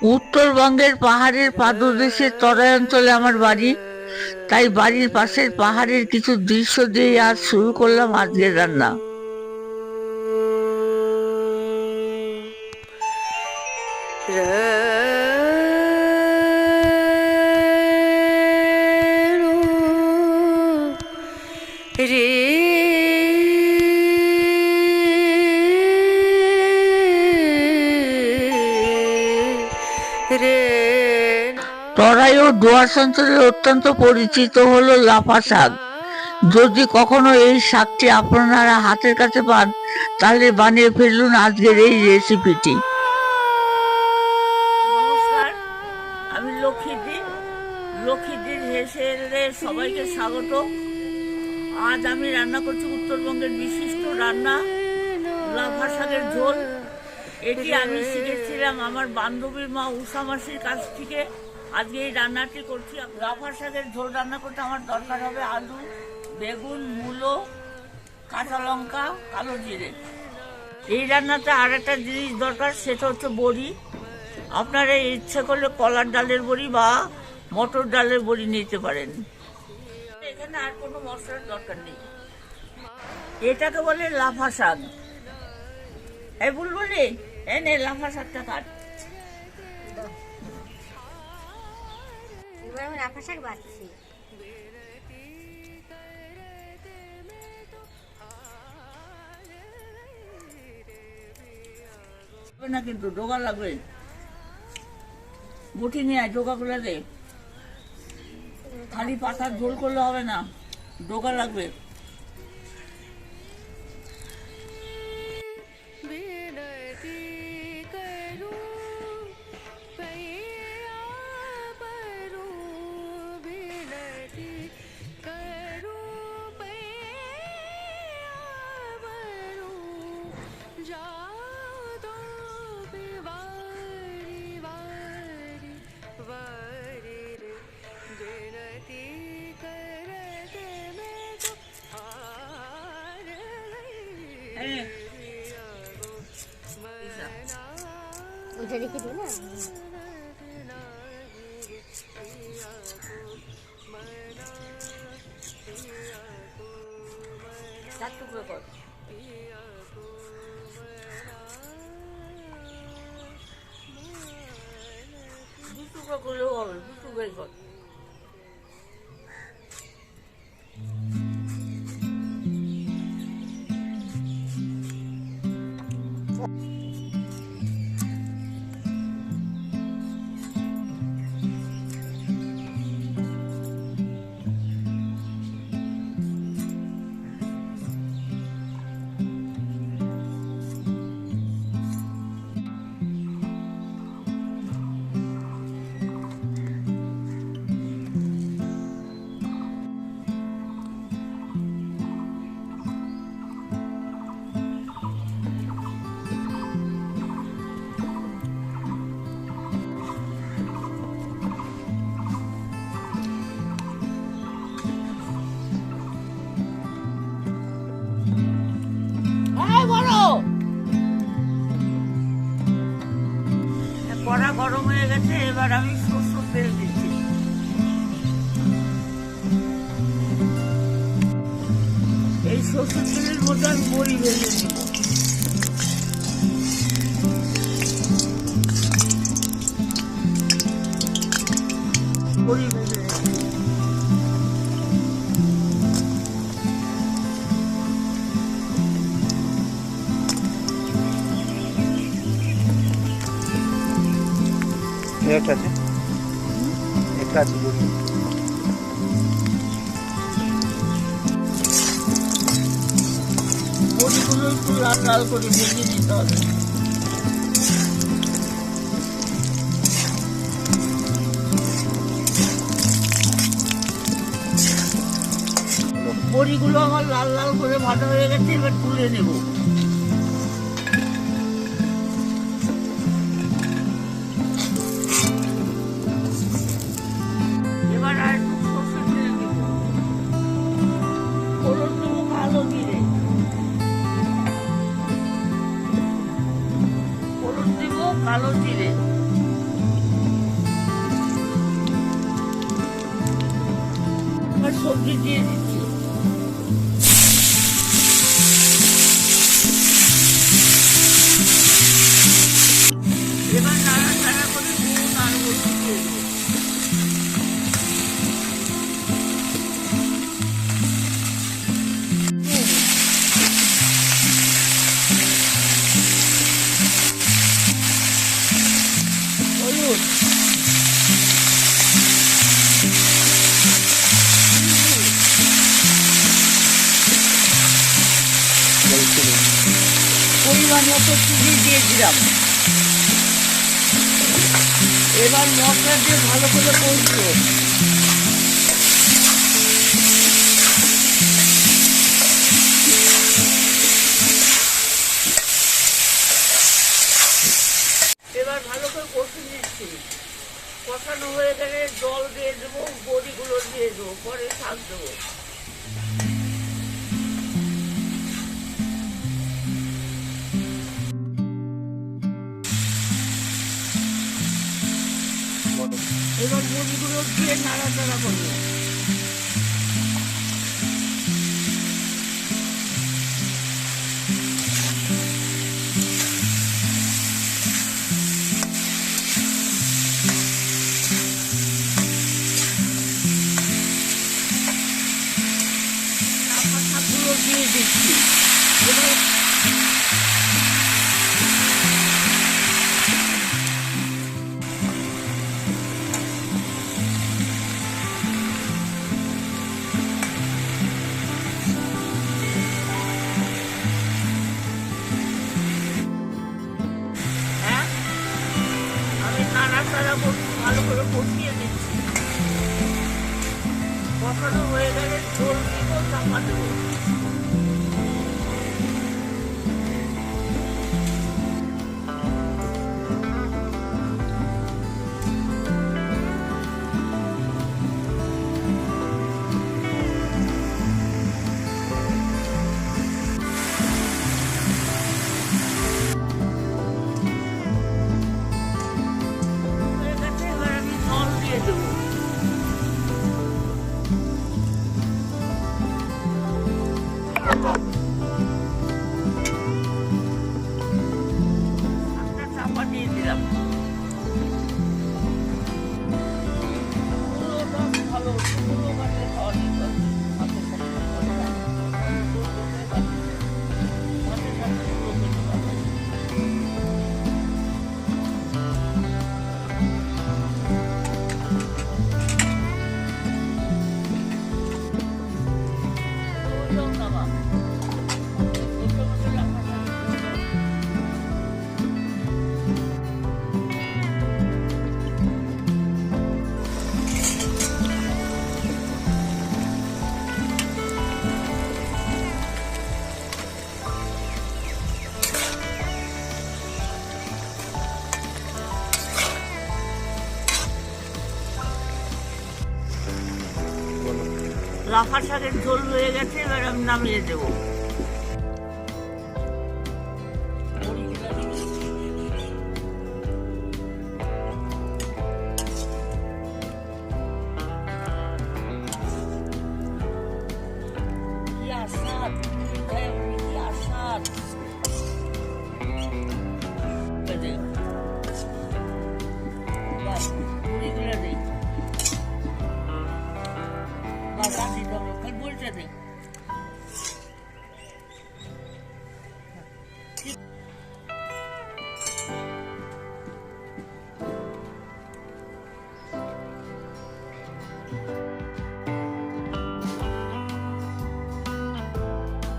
উত্তরবঙ্গের পাহাড়ের পাদদেশের তরাই অঞ্চলে আমার বাড়ি। তাই বাড়ির পাশের পাহাড়ের কিছু দৃশ্য দিয়ে আজ শুরু করলাম আজকের রান্না। তরাই ও ডুয়ার্স অঞ্চলের অত্যন্ত পরিচিত হলো লাফা শাক। যদি কখনো এই শাকটি আপনারা হাতের কাছে পান, তাহলে বানিয়ে ফেলুন আজকের এই রেসিপিটি। নমস্কার, আমি লক্ষ্মীদির হেসেলে সবাইকে স্বাগত। আজ আমি রান্না করছি উত্তরবঙ্গের বিশিষ্ট রান্না লাফা শাকের ঝোল। এটি আমি শিখেছিলাম আমার বান্ধবীর মা উষা মাসির কাছ থেকে। আজকে এই রান্নাটি করছি। লাফা শাকের ঝোল রান্না করতে আমার দরকার হবে আলু, বেগুন, মূলো, কাঁচা লঙ্কা, কালো জিরে। এই রান্নাতে আর একটা জিনিস দরকার, সেটা হচ্ছে বড়ি। আপনারা ইচ্ছে করলে কলার ডালের বড়ি বা মটর ডালের বড়ি নিতে পারেন। এখানে আর কোনো মশলার দরকার নেই। এটাকে বলে লাফা শাক। এই বুলবুলি, এনে লাফা শাকটা কাট। আমি লাফা শাক বাছছি। না কিন্তু ডোগা লাগবে, বটি নিয়ে আয়, ডোগাগুলো দে। খালি পাতার ঝোল করলে হবে না, ডোগা লাগবে। ওইটা রেখে দিই না। চার টুকরো কর। দু টুকরো করলেও হবে, দু টুকরোই কর। কড়া গরম হয়ে গেছে, এবার আমি সরষের তেল দিচ্ছি। এই সরষের তেলের মধ্যে আমি বড়ি ভেজে নিব। বড়ি ভেজে একটা আছে, একটা আছে বড়ি। বড়িগুলো একটু লাল লাল করে ভেজে নিতে হবে। বড়িগুলো আমার লাল লাল করে ভাজা হয়ে গেছে, এবার তুলে নেব। এবার আর একটু সরষের তেল দেব, ফোড়ন দেবো কালো জিরে, ফোড়ন দেব কালো জিরে, সবজি দিয়ে দিচ্ছি। এবার নাড়াচাড়া করে নুন আর হলুদ দিয়ে দেবো। হলুদ, পরিমাণ মতো চিনি দিয়ে দিলাম। এবার মশলা দিয়ে ভালো করে কষবো। এবার ভালো করে কষে নিচ্ছি। কষানো হয়ে গেলে জল দিয়ে দেবো, বড়িগুলো দিয়ে দেবো, পরে শাক দেবো। এবার বড়িগুলো দিয়ে নাড়াচাড়া করবো। শাকগুলো দিয়ে দিচ্ছি। এবার আমি নাড়াচাড়া করছি, ভালো করে কষিয়ে দিচ্ছি। কষানো হয়ে গেলে ঝোল দিব, চাপা দেবো। হয়ে গেছে, এবার আমি জল দিয়ে দেবো। একটা চাপা দিয়ে দিলাম। পুরোটা ভালো, পুরো কাটলে খাওয়া যেত। হাতের সাথে করে রাখি। হাতের সাথে পুরো কেটে রাখি। ওইটাও নামা। ওইটার মধ্যে রাখা থাকে। লাফা শাকের ঝোল হয়ে গেছে, এবার আমি নামিয়ে দেবো। কি আস্বাদ, কি আস্বাদ। বাস, বড়িগুলো দিই। বাস, আর দিতে হবে, খালি বড়িটা দিই।